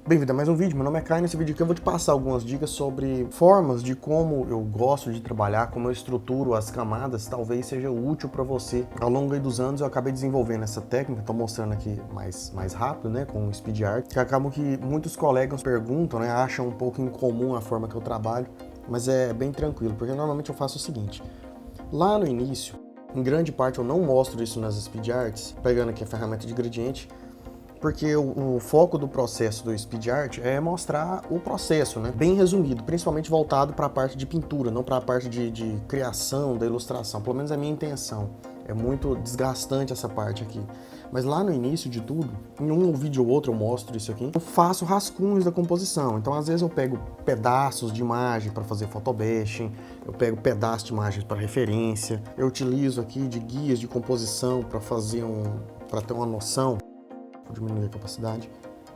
Bem-vindo a mais um vídeo, meu nome é Caio. Nesse vídeo aqui eu vou te passar algumas dicas sobre formas de como eu gosto de trabalhar, como eu estruturo as camadas, talvez seja útil para você. Ao longo dos anos eu acabei desenvolvendo essa técnica, estou mostrando aqui mais rápido, né, com o Speed Art, que acaba que muitos colegas perguntam, né, acham um pouco incomum a forma que eu trabalho, mas é bem tranquilo, porque normalmente eu faço o seguinte, lá no início, em grande parte eu não mostro isso nas Speed Arts, pegando aqui a ferramenta de gradiente, porque o foco do processo do Speed Art é mostrar o processo, né? Bem resumido, principalmente voltado para a parte de pintura, não para a parte de criação da ilustração, pelo menos é a minha intenção. É muito desgastante essa parte aqui. Mas lá no início de tudo, em um vídeo ou outro eu mostro isso aqui, eu faço rascunhos da composição. Então às vezes eu pego pedaços de imagem para fazer photobashing, eu pego pedaços de imagens para referência, eu utilizo aqui de guias de composição para ter uma noção. Vou diminuir a capacidade,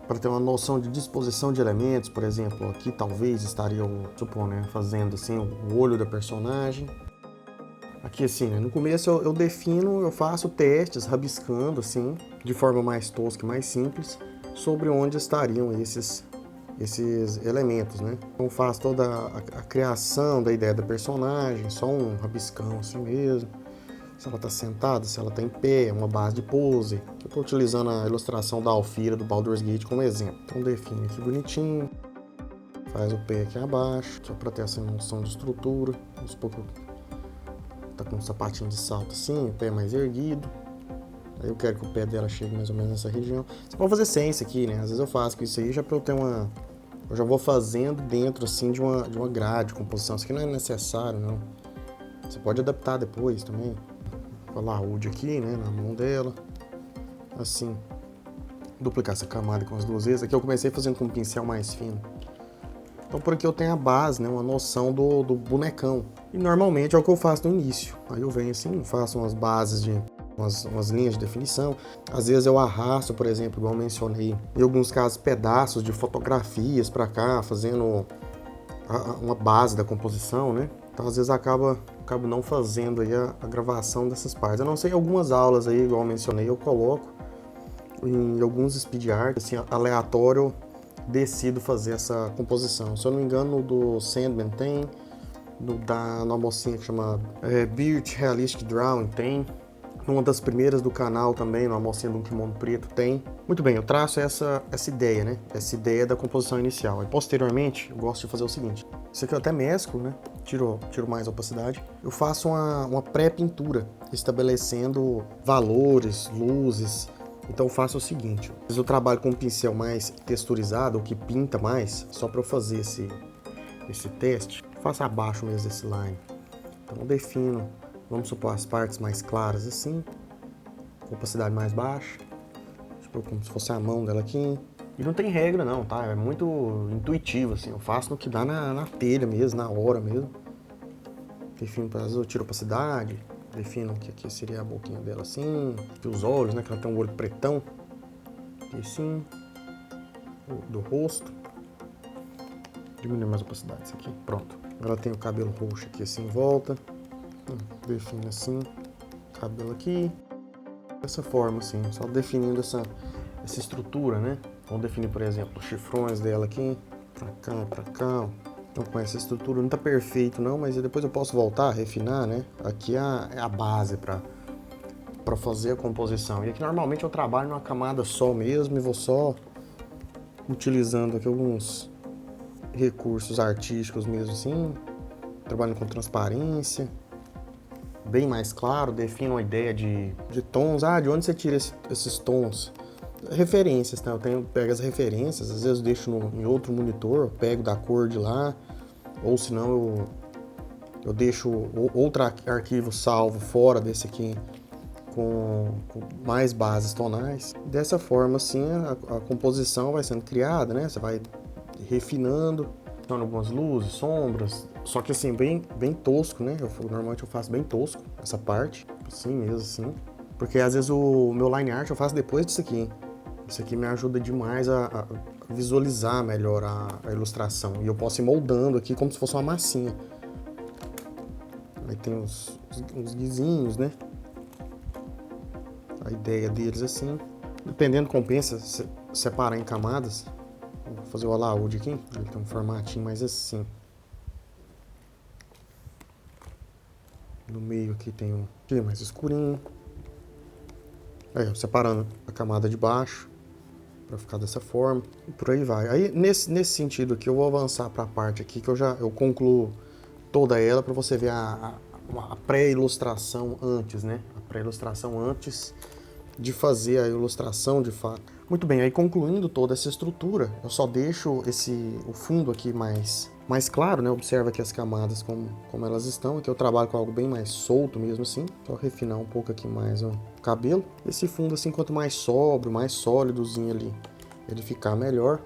para ter uma noção de disposição de elementos. Por exemplo, aqui talvez estaria, supor, né, fazendo assim o olho da personagem. Aqui assim, né, no começo eu defino, eu faço testes, rabiscando assim, de forma mais tosca e mais simples, sobre onde estariam esses elementos, né? Então faço toda a criação da ideia da personagem, só um rabiscão assim mesmo. Se ela está sentada, se ela está em pé, uma base de pose. Eu estou utilizando a ilustração da Alfira do Baldur's Gate como exemplo. Então define aqui bonitinho, faz o pé aqui abaixo, só para ter essa noção de estrutura. Vamos supor que tá com um sapatinho de salto assim, o pé mais erguido. Aí eu quero que o pé dela chegue mais ou menos nessa região. Você pode fazer sem isso aqui, né? Às vezes eu faço com isso aí já para eu ter uma... Eu já vou fazendo dentro assim de uma grade de composição. Isso aqui não é necessário, não. Você pode adaptar depois também. Com a laúde aqui, né, na mão dela, assim, duplicar essa camada com as duas vezes. Aqui eu comecei fazendo com um pincel mais fino. Então por aqui eu tenho a base, né, uma noção do bonecão. E normalmente é o que eu faço no início. Aí eu venho assim, faço umas bases de umas linhas de definição. Às vezes eu arrasto, por exemplo, igual eu mencionei, em alguns casos pedaços de fotografias para cá, fazendo uma base da composição, né? Então às vezes acabo não fazendo aí a gravação dessas partes. Eu não sei, algumas aulas aí, igual eu mencionei, eu coloco em alguns speed art, assim, aleatório, decido fazer essa composição. Se eu não me engano, do Sandman tem, numa mocinha que chama Birch Realistic Drawing tem, uma das primeiras do canal também, numa mocinha de um kimono preto, tem. Muito bem, eu traço essa ideia, né? Essa ideia da composição inicial. E posteriormente, eu gosto de fazer o seguinte. Isso aqui eu até mesclo, né? Tiro mais a opacidade. Eu faço uma pré-pintura, estabelecendo valores, luzes. Então eu faço o seguinte. Às vezes eu trabalho com um pincel mais texturizado, ou que pinta mais, só para eu fazer esse teste. Eu faço abaixo mesmo desse line. Então eu defino, vamos supor, as partes mais claras assim, com opacidade mais baixa, tipo, como se fosse a mão dela aqui. E não tem regra não, tá? É muito intuitivo, assim, eu faço no que dá na telha mesmo, na hora mesmo. Defino, às vezes eu tiro a opacidade, defino que aqui seria a boquinha dela assim, aqui os olhos, né, que ela tem um olho pretão, aqui assim, do rosto. Diminuir mais a opacidade, isso aqui, pronto. Ela tem o cabelo roxo aqui assim em volta. Defino assim, cabelo aqui, dessa forma assim, só definindo essa estrutura, né? Vamos definir, por exemplo, os chifrões dela aqui, pra cá. Então com essa estrutura não tá perfeito não, mas depois eu posso voltar, refinar, né? Aqui é a base para fazer a composição. E aqui normalmente eu trabalho numa camada só mesmo e vou só utilizando aqui alguns recursos artísticos mesmo assim, trabalhando com transparência, bem mais claro, defino uma ideia de tons. De onde você tira esses tons? Referências, tá? Eu pego as referências, às vezes eu deixo em outro monitor, eu pego da cor de lá, ou senão eu deixo outro arquivo salvo fora desse aqui com mais bases tonais. Dessa forma, assim, a composição vai sendo criada, né? Você vai refinando, dando algumas luzes, sombras, só que assim, bem tosco, né? Normalmente eu faço bem tosco essa parte, assim mesmo, assim. Porque às vezes o meu line art eu faço depois disso aqui. Isso aqui me ajuda demais a visualizar melhor a ilustração. E eu posso ir moldando aqui como se fosse uma massinha. Aí tem uns guizinhos, né? A ideia deles assim. Dependendo, compensa separar em camadas. Vou fazer o alaúde aqui, ele tem um formatinho mais assim. No meio aqui tem um aqui mais escurinho. Aí, separando a camada de baixo para ficar dessa forma e por aí vai. Aí nesse sentido aqui eu vou avançar para a parte aqui que eu concluo toda ela para você ver a pré-ilustração antes, né? A pré-ilustração antes de fazer a ilustração de fato. Muito bem, aí concluindo toda essa estrutura, eu só deixo o fundo aqui mais claro, né? Observa aqui as camadas como elas estão. Aqui eu trabalho com algo bem mais solto mesmo assim. Só refinar um pouco aqui mais o cabelo. Esse fundo assim, quanto mais sóbrio, mais sólidozinho ali, ele ficar melhor.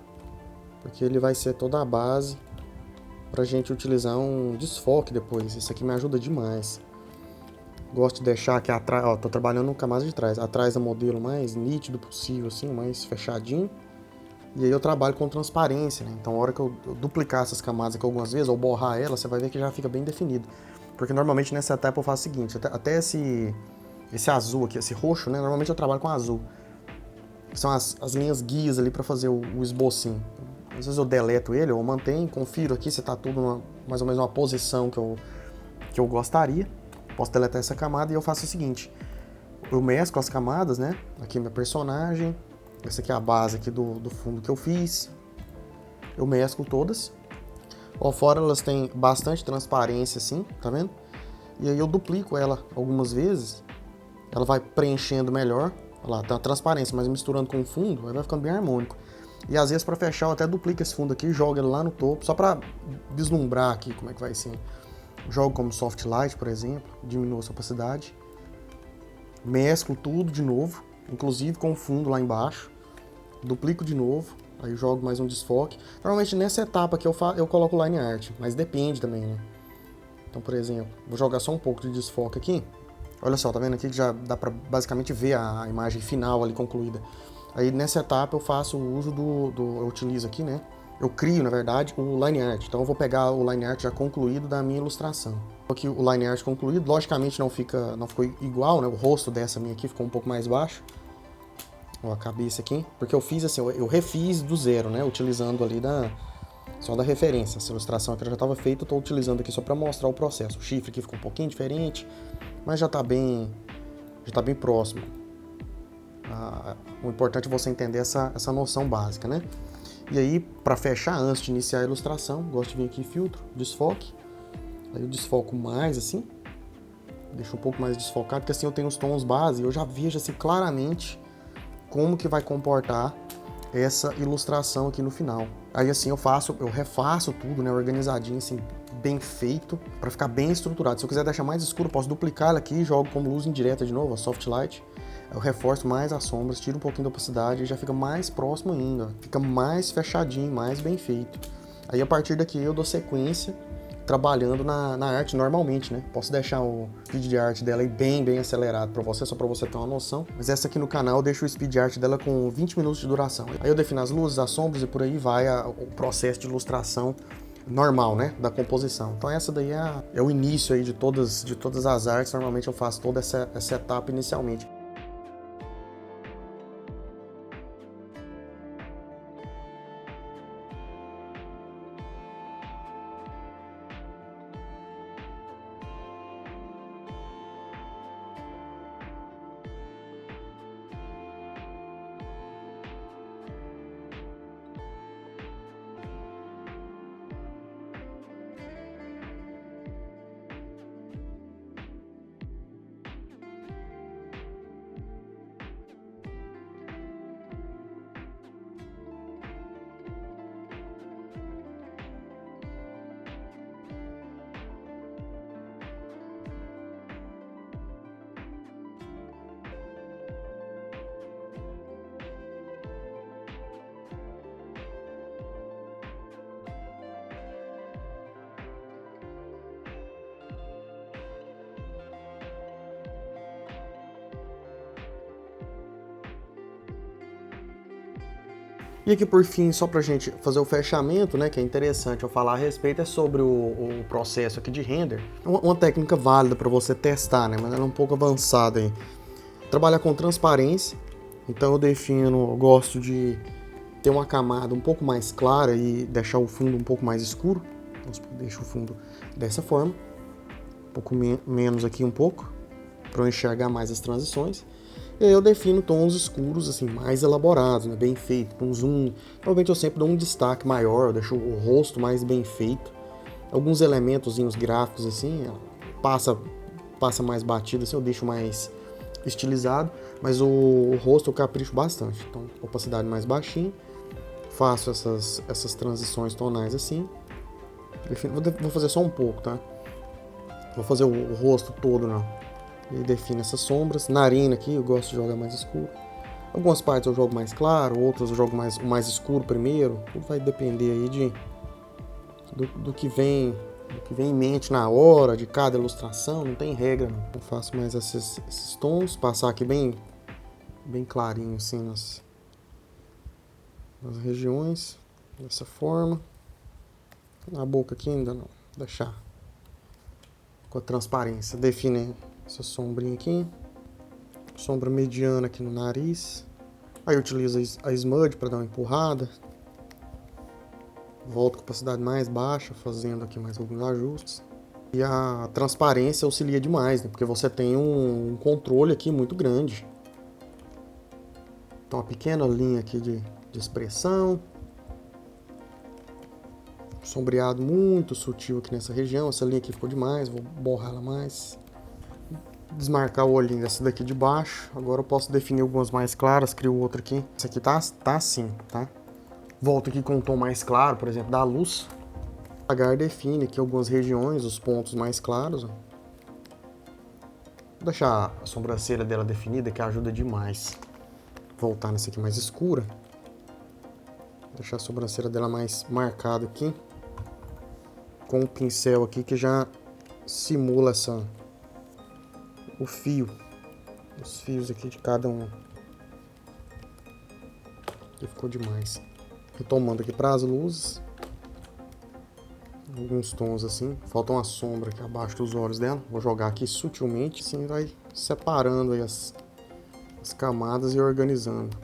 Porque ele vai ser toda a base pra gente utilizar um desfoque depois. Isso aqui me ajuda demais. Gosto de deixar aqui atrás, ó, tô trabalhando no camada de trás. Atrás do modelo mais nítido possível, assim, mais fechadinho. E aí eu trabalho com transparência, né? Então a hora que eu duplicar essas camadas aqui algumas vezes, ou borrar elas, você vai ver que já fica bem definido. Porque normalmente nessa etapa eu faço o seguinte, até esse azul aqui, esse roxo, né? Normalmente eu trabalho com azul. São as minhas guias ali para fazer o esbocinho. Às vezes eu deleto ele, eu mantenho, confiro aqui se tá tudo mais ou menos uma posição que eu gostaria. Posso deletar essa camada e eu faço o seguinte. Eu mesclo as camadas, né? Aqui minha personagem. Essa aqui é a base aqui do fundo que eu fiz. Eu mesclo todas. Ó, fora elas têm bastante transparência assim, tá vendo? E aí eu duplico ela algumas vezes. Ela vai preenchendo melhor. Olha lá, tá a transparência, mas misturando com o fundo, aí vai ficando bem harmônico. E às vezes para fechar eu até duplico esse fundo aqui e jogo ele lá no topo, só para vislumbrar aqui como é que vai ser. Jogo como soft light, por exemplo, diminuo essa opacidade. Mesclo tudo de novo, inclusive com o fundo lá embaixo. Duplico de novo, aí jogo mais um desfoque. Normalmente nessa etapa aqui eu coloco line art, mas depende também, né? Então, por exemplo, vou jogar só um pouco de desfoque aqui. Olha só, tá vendo aqui que já dá pra basicamente ver a imagem final ali concluída. Aí nessa etapa eu faço o uso eu utilizo aqui, né? Eu crio, na verdade, o line art. Então eu vou pegar o line art já concluído da minha ilustração. Aqui o line art concluído, logicamente não ficou igual, né? O rosto dessa minha aqui ficou um pouco mais baixo. Ó, a cabeça aqui, porque eu fiz assim, eu refiz do zero, né? Utilizando ali só da referência. Essa ilustração aqui já estava feita, eu estou utilizando aqui só para mostrar o processo. O chifre aqui ficou um pouquinho diferente, mas já está bem próximo. O importante é você entender essa noção básica, né? E aí, para fechar, antes de iniciar a ilustração, gosto de vir aqui em filtro, desfoque. Aí eu desfoco mais assim, deixo um pouco mais desfocado, porque assim eu tenho os tons base e eu já vejo assim claramente como que vai comportar essa ilustração aqui no final. Aí assim eu refaço tudo, né, organizadinho assim, bem feito, para ficar bem estruturado. Se eu quiser deixar mais escuro, posso duplicar ela aqui e jogo como luz indireta de novo, a soft light. Eu reforço mais as sombras, tiro um pouquinho da opacidade e já fica mais próximo ainda, fica mais fechadinho, mais bem feito. Aí a partir daqui eu dou sequência trabalhando na arte normalmente, né? Posso deixar o speed de arte dela aí bem acelerado para você, só para você ter uma noção. Mas essa aqui no canal eu deixo o speed de arte dela com 20 minutos de duração. Aí eu defino as luzes, as sombras e por aí vai o processo de ilustração normal, né? Da composição. Então essa daí é o início aí de todas as artes. Normalmente eu faço toda essa etapa inicialmente. E aqui por fim, só pra gente fazer o fechamento, né, que é interessante eu falar a respeito, é sobre o processo aqui de render. Uma técnica válida para você testar, né, mas ela é um pouco avançada aí. Trabalhar com transparência, então eu gosto de ter uma camada um pouco mais clara e deixar o fundo um pouco mais escuro. Então, deixo o fundo dessa forma, um pouco menos aqui um pouco, para eu enxergar mais as transições. E aí eu defino tons escuros assim, mais elaborados, né, bem feito, com zoom. Normalmente eu sempre dou um destaque maior, eu deixo o rosto mais bem feito. Alguns elementozinhos gráficos assim, passa mais batido, assim, eu deixo mais estilizado, mas o rosto eu capricho bastante. Então, opacidade mais baixinha, faço essas transições tonais assim. Vou fazer só um pouco, tá? Vou fazer o rosto todo, não. E defino essas sombras. Narina aqui, eu gosto de jogar mais escuro. Algumas partes eu jogo mais claro, outras eu jogo mais escuro primeiro. Tudo vai depender aí do que vem em mente na hora, de cada ilustração, não tem regra, não. Eu faço mais esses tons, passar aqui bem clarinho assim nas regiões, dessa forma. Na boca aqui ainda não, deixar com a transparência. Define essa sombrinha aqui, sombra mediana aqui no nariz. Aí eu utilizo a Smudge para dar uma empurrada. Volto com opacidade mais baixa, fazendo aqui mais alguns ajustes. E a transparência auxilia demais, né? Porque você tem um controle aqui muito grande. Então, uma pequena linha aqui de expressão. Sombreado muito sutil aqui nessa região. Essa linha aqui ficou demais, vou borrar ela mais. Desmarcar o olhinho dessa daqui de baixo. Agora eu posso definir algumas mais claras, crio outra aqui. Essa aqui tá assim, tá? Volto aqui com um tom mais claro, por exemplo, da luz. Devagar define aqui algumas regiões, os pontos mais claros. Ó. Vou deixar a sobrancelha dela definida, que ajuda demais. Voltar nessa aqui mais escura. Deixar a sobrancelha dela mais marcada aqui. Com o pincel aqui que já simula o fio. Os fios aqui de cada um. Aqui ficou demais. Retomando aqui para as luzes. Alguns tons assim. Falta uma sombra aqui abaixo dos olhos dela. Vou jogar aqui sutilmente. Assim vai separando aí as camadas e organizando.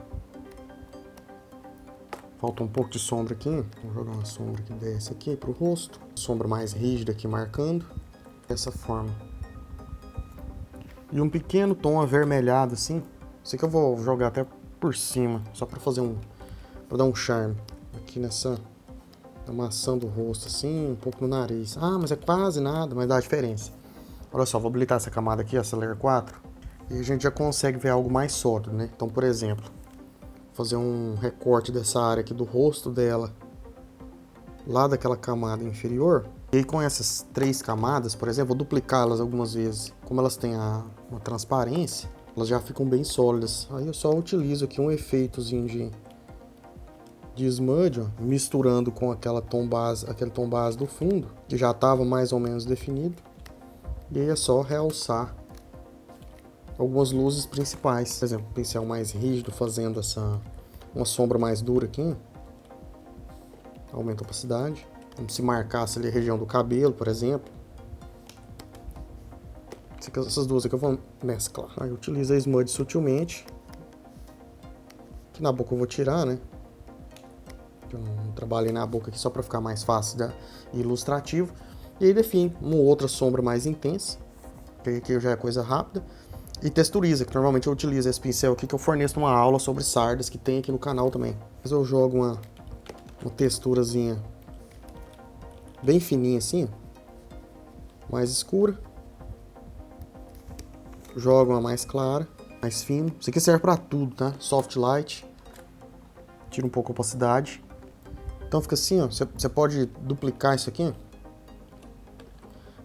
Falta um pouco de sombra aqui. Vou jogar uma sombra que desce aqui para o rosto. Sombra mais rígida aqui marcando. Dessa forma. E um pequeno tom avermelhado assim. Isso aqui eu vou jogar até por cima. Só para fazer para dar um charme. Aqui na maçã do rosto assim. Um pouco no nariz. Ah, mas é quase nada. Mas dá diferença. Olha só, vou habilitar essa camada aqui, essa Layer 4. E a gente já consegue ver algo mais sólido, né? Então, por exemplo, fazer um recorte dessa área aqui do rosto dela, lá daquela camada inferior. E aí com essas 3 camadas, por exemplo, vou duplicá-las algumas vezes. Como elas têm uma transparência, elas já ficam bem sólidas. Aí eu só utilizo aqui um efeitozinho de smudge, ó, misturando com aquele tom base do fundo, que já estava mais ou menos definido. E aí é só realçar algumas luzes principais. Por exemplo, pincel mais rígido, fazendo uma sombra mais dura aqui. Aumenta a opacidade. Como se marcasse ali a região do cabelo, por exemplo. Essas duas aqui eu vou mesclar. Aí eu utilizo a Smudge sutilmente. Aqui na boca eu vou tirar, né? Eu não trabalhei na boca aqui só para ficar mais fácil e ilustrativo. E aí define uma outra sombra mais intensa. Que aqui já é coisa rápida. E texturiza, que normalmente eu utilizo esse pincel aqui que eu forneço uma aula sobre sardas que tem aqui no canal também. Mas eu jogo uma texturazinha bem fininha assim, mais escura. Jogo uma mais clara, mais fino. Isso aqui serve para tudo, tá? Soft light. Tira um pouco a opacidade. Então fica assim, ó. Você pode duplicar isso aqui.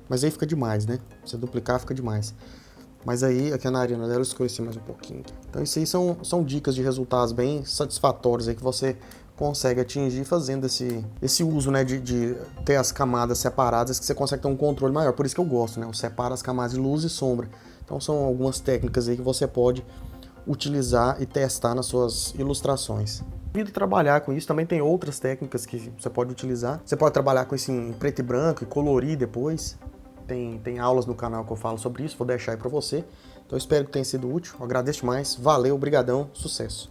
Mas aí fica demais, né? Você duplicar fica demais. Mas aí, aqui a narina dela eu escureci mais um pouquinho. Então isso aí são dicas de resultados bem satisfatórios aí que você consegue atingir fazendo esse uso, né, de ter as camadas separadas, que você consegue ter um controle maior. Por isso que eu gosto, né? Eu separo as camadas de luz e sombra. Então são algumas técnicas aí que você pode utilizar e testar nas suas ilustrações. Devido trabalhar com isso, também tem outras técnicas que você pode utilizar. Você pode trabalhar com isso em preto e branco e colorir depois. Tem aulas no canal que eu falo sobre isso, vou deixar aí pra você. Então eu espero que tenha sido útil, eu agradeço demais, valeu, brigadão, sucesso!